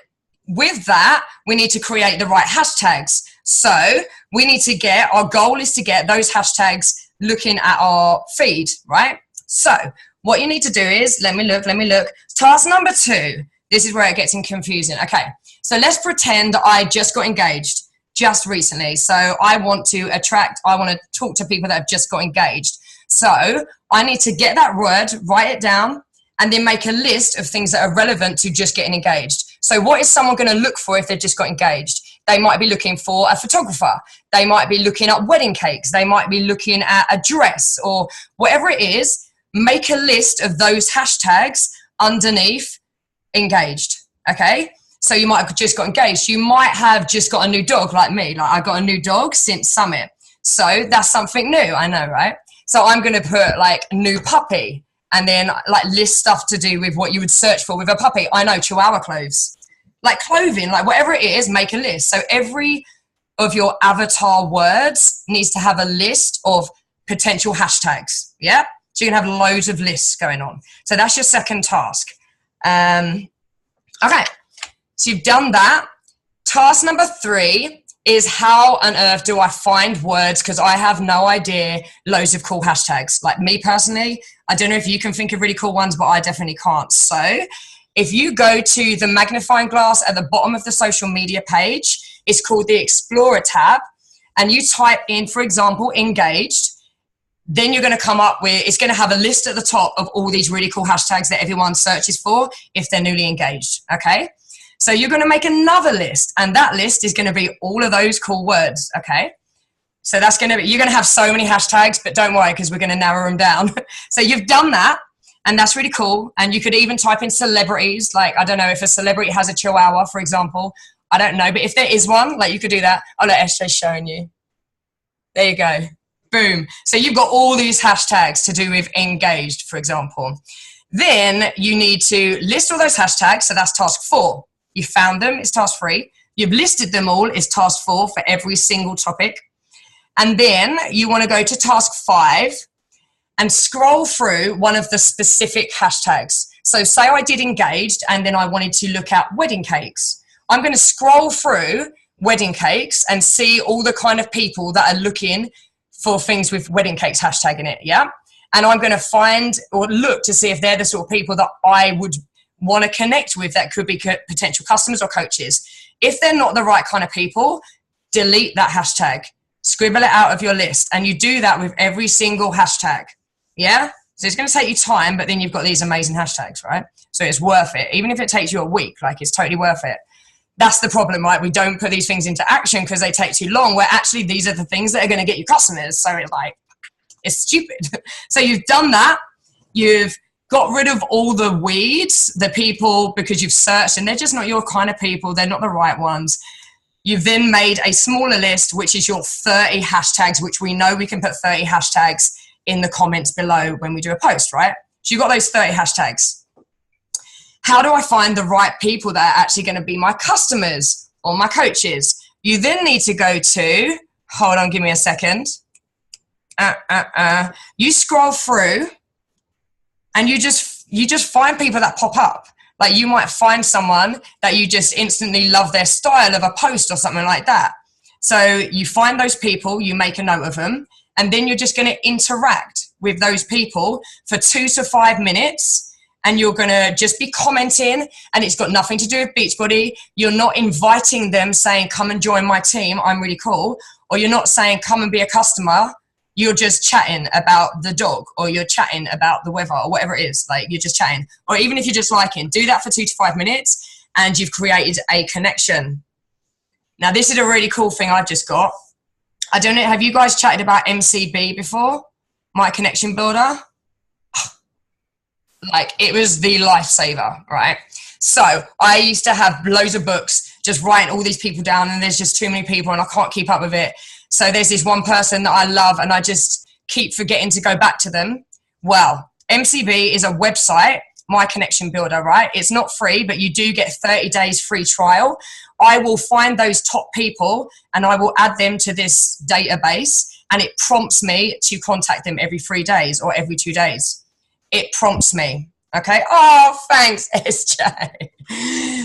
with that, we need to create the right hashtags. So we need to our goal is to get those hashtags looking at our feed, right? So what you need to do is, let me look. Task number 2, this is where it gets confusing. Okay, so let's pretend I just got engaged just recently. So I want to talk to people that have just got engaged. So I need to get that word, write it down, and then make a list of things that are relevant to just getting engaged. So what is someone going to look for if they've just got engaged? They might be looking for a photographer. They might be looking at wedding cakes. They might be looking at a dress or whatever it is. Make a list of those hashtags underneath engaged, okay? So you might have just got engaged. You might have just got a new dog like me. Like I got a new dog since Summit. So that's something new, I know, right? So I'm going to put like new puppy and then like list stuff to do with what you would search for with a puppy. I know, Chihuahua clothes. Like clothing, like whatever it is, make a list. So every of your avatar words needs to have a list of potential hashtags, yeah? So you can have loads of lists going on. So that's your second task. Okay, so you've done that. Task number 3 is how on earth do I find words? Because I have no idea loads of cool hashtags. Like me personally, I don't know if you can think of really cool ones, but I definitely can't. So if you go to the magnifying glass at the bottom of the social media page, it's called the Explorer tab, and you type in, for example, engaged, then you're going to come up with, it's going to have a list at the top of all these really cool hashtags that everyone searches for if they're newly engaged, okay? So you're going to make another list, and that list is going to be all of those cool words, okay? So that's going to be, you're going to have so many hashtags, but don't worry because we're going to narrow them down. So you've done that, and that's really cool. And you could even type in celebrities, like, I don't know if a celebrity has a Chihuahua, for example. I don't know, but if there is one, like you could do that. Oh, look, SJ's showing you. There you go. Boom. So you've got all these hashtags to do with engaged, for example. Then you need to list all those hashtags. So that's task 4. You found them, it's task 3. You've listed them all, it's task 4 for every single topic. And then you want to go to task 5 and scroll through one of the specific hashtags. So say I did engaged and then I wanted to look at wedding cakes. I'm going to scroll through wedding cakes and see all the kind of people that are looking for things with wedding cakes hashtag in it, yeah? And I'm going to find or look to see if they're the sort of people that I would want to connect with that could be potential customers or coaches. If they're not the right kind of people, delete that hashtag. Scribble it out of your list. And you do that with every single hashtag, yeah? So it's going to take you time, but then you've got these amazing hashtags, right? So it's worth it. Even if it takes you a week, like it's totally worth it. That's the problem, right? We don't put these things into action because they take too long, where actually these are the things that are going to get you customers. So it's like, it's stupid. So you've done that. You've got rid of all the weeds, the people, because you've searched and they're just not your kind of people. They're not the right ones. You've then made a smaller list, which is your 30 hashtags, which we know we can put 30 hashtags in the comments below when we do a post, right? So you've got those 30 hashtags. How do I find the right people that are actually going to be my customers or my coaches? You then need to go to, hold on, give me a second. You scroll through and you just find people that pop up. Like you might find someone that you just instantly love their style of a post or something like that. So you find those people, you make a note of them, and then you're just going to interact with those people for 2 to 5 minutes. And you're going to just be commenting, and it's got nothing to do with Beachbody. You're not inviting them saying, come and join my team, I'm really cool. Or you're not saying, come and be a customer. You're just chatting about the dog, or you're chatting about the weather, or whatever it is. Like, you're just chatting. Or even if you're just liking, do that for 2 to 5 minutes, and you've created a connection. Now, this is a really cool thing I've just got. I don't know, have you guys chatted about MCB before? My Connection Builder? Like, it was the lifesaver, right? So I used to have loads of books, just writing all these people down, and there's just too many people and I can't keep up with it. So there's this one person that I love and I just keep forgetting to go back to them. Well, MCB is a website, My Connection Builder, right? It's not free, but you do get 30 days free trial. I will find those top people and I will add them to this database, and it prompts me to contact them every 3 days or every 2 days. It prompts me, okay? Oh, thanks, SJ.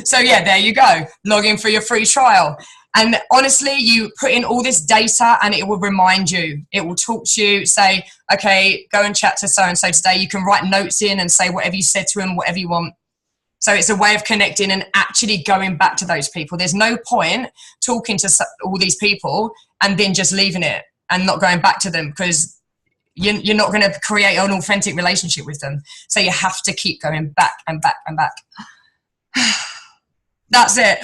So yeah, there you go. Log in for your free trial. And honestly, you put in all this data and it will remind you. It will talk to you, say, okay, go and chat to so-and-so today. You can write notes in and say whatever you said to them, whatever you want. So it's a way of connecting and actually going back to those people. There's no point talking to all these people and then just leaving it and not going back to them, because you're not going to create an authentic relationship with them. So you have to keep going back and back and back. That's it.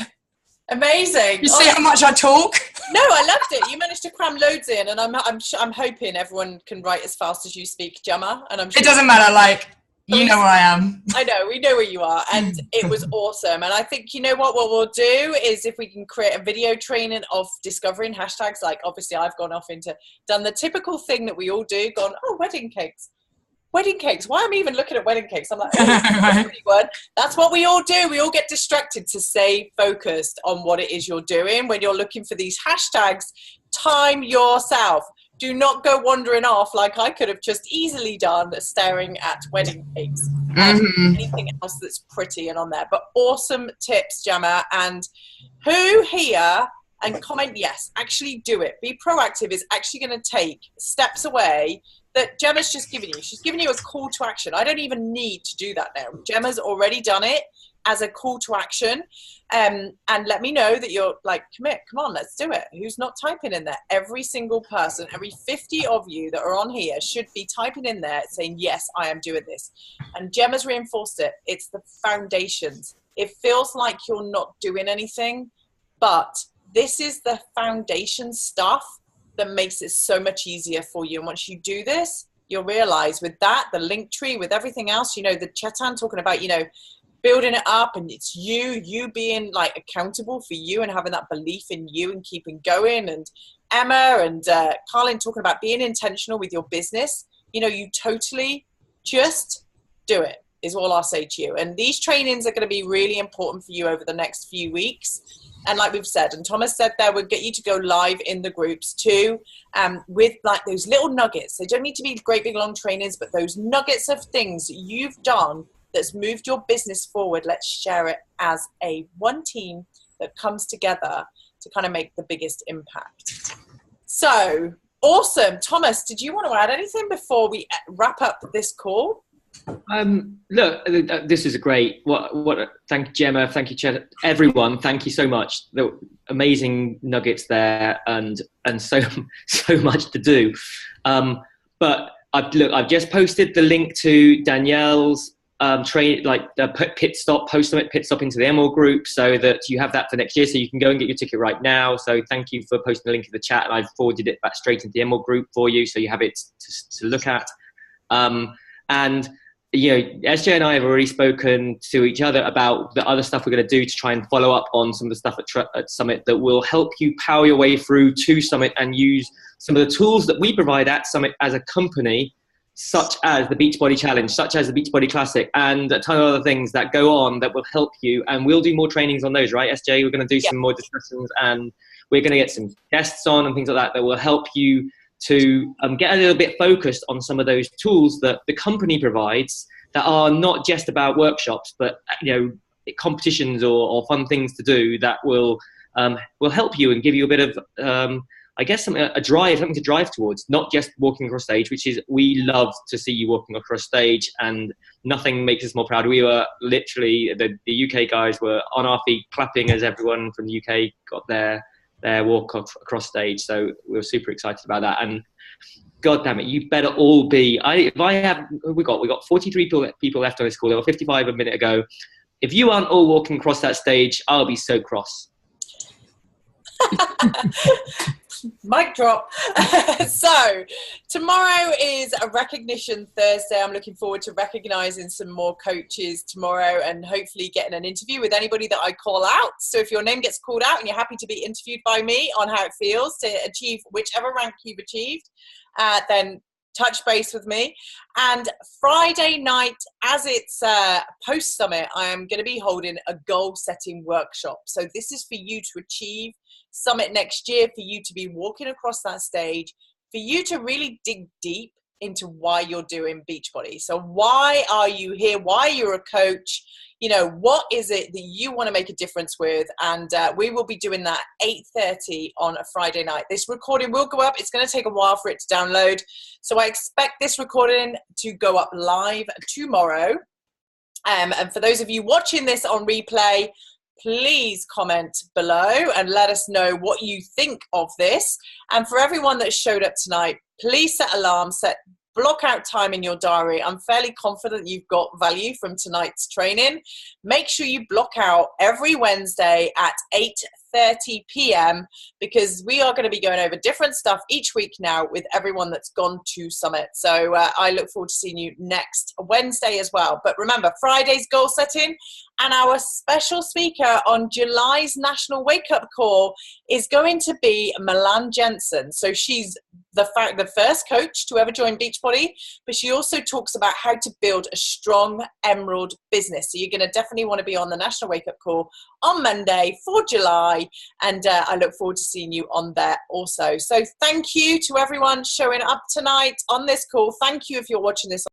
Amazing. You see how much I talk? No, I loved it. You managed to cram loads in, and I'm hoping everyone can write as fast as you speak, Gemma. And I'm sure it doesn't matter. Like, you know where I am. I know, we know where you are, and it was awesome. And I think, you know what we'll do is, if we can create a video training of discovering hashtags, like obviously I've done the typical thing that we all do, gone, oh, wedding cakes. Why am I even looking at wedding cakes? I'm like, oh, that's a pretty word. That's what we all do. We all get distracted to stay focused on what it is you're doing. When you're looking for these hashtags, time yourself. Do not go wandering off like I could have just easily done, staring at wedding cakes and anything else that's pretty and on there. But awesome tips, Gemma. And who here, and comment yes, actually do it. Be proactive is actually going to take steps away that Gemma's just given you. She's given you a call to action. I don't even need to do that now. Gemma's already done it as a call to action. And let me know that you're like, come on, let's do it. Who's not typing in there? Every single person, every 50 of you that are on here should be typing in there saying, yes, I am doing this. And Gemma's reinforced it. It's the foundations. It feels like you're not doing anything, but this is the foundation stuff that makes it so much easier for you. And once you do this, you'll realize with that, the link tree, with everything else, you know, the Chetan talking about, you know, building it up, and it's you being like accountable for you and having that belief in you and keeping going, and Emma and Carlin talking about being intentional with your business, you know, you totally just do it, is all I'll say to you. And these trainings are going to be really important for you over the next few weeks. And like we've said, and Thomas said there, we'll get you to go live in the groups too, with like those little nuggets. They don't need to be great big long trainings, but those nuggets of things that you've done that's moved your business forward. Let's share it as a one team that comes together to kind of make the biggest impact. So awesome. Thomas, did you want to add anything before we wrap up this call? Look, this is a great, thank you, Gemma, thank you, Chet, everyone, thank you so much. The amazing nuggets there, and so much to do. But I've just posted the link to Danielle's train, like the pit stop, post-summit pit stop into the Emerald group, so that you have that for next year, so you can go and get your ticket right now. So thank you for posting the link in the chat, and I've forwarded it back straight into the Emerald group for you, so you have it to look at. And you know, SJ and I have already spoken to each other about the other stuff we're going to do to try and follow up on some of the stuff at Summit that will help you power your way through to Summit and use some of the tools that we provide at Summit as a company, such as the Beachbody Challenge, such as the Beachbody Classic, and a ton of other things that go on that will help you. And we'll do more trainings on those, right, SJ? We're going to do some more discussions, and we're going to get some guests on and things like that will help you to get a little bit focused on some of those tools that the company provides that are not just about workshops, but you know, competitions or fun things to do that will help you and give you a bit of I guess something to drive towards, not just walking across stage, which is, we love to see you walking across stage, and nothing makes us more proud. We were literally, the UK guys were on our feet clapping as everyone from the UK got their walk across stage. So we were super excited about that. And God damn it, you better all be. We got 43 people left on this call. There were 55 a minute ago. If you aren't all walking across that stage, I'll be so cross. Mic drop. So tomorrow is a recognition Thursday. I'm looking forward to recognizing some more coaches tomorrow and hopefully getting an interview with anybody that I call out. So if your name gets called out and you're happy to be interviewed by me on how it feels to achieve whichever rank you've achieved, then touch base with me. And Friday night, as it's post-summit, I am going to be holding a goal-setting workshop. So this is for you to achieve Summit next year, for you to be walking across that stage, for you to really dig deep into why you're doing Beachbody. So why are you here? Why you're a coach? You know, what is it that you want to make a difference with? And we will be doing that 8:30 on a Friday night. This recording will go up. It's going to take a while for it to download. So I expect this recording to go up live tomorrow. And for those of you watching this on replay, please comment below and let us know what you think of this. And for everyone that showed up tonight, please set alarms, block out time in your diary. I'm fairly confident you've got value from tonight's training. Make sure you block out every Wednesday at 8:30 p.m. because we are going to be going over different stuff each week now with everyone that's gone to Summit. So I look forward to seeing you next Wednesday as well. But remember, Friday's goal setting, and our special speaker on July's National Wake Up Call is going to be Milan Jensen. So she's the first coach to ever join Beachbody, but she also talks about how to build a strong Emerald business. So you're going to definitely want to be on the National Wake Up Call on Monday for July, and I look forward to seeing you on there also. So thank you to everyone showing up tonight on this call. Thank you if you're watching this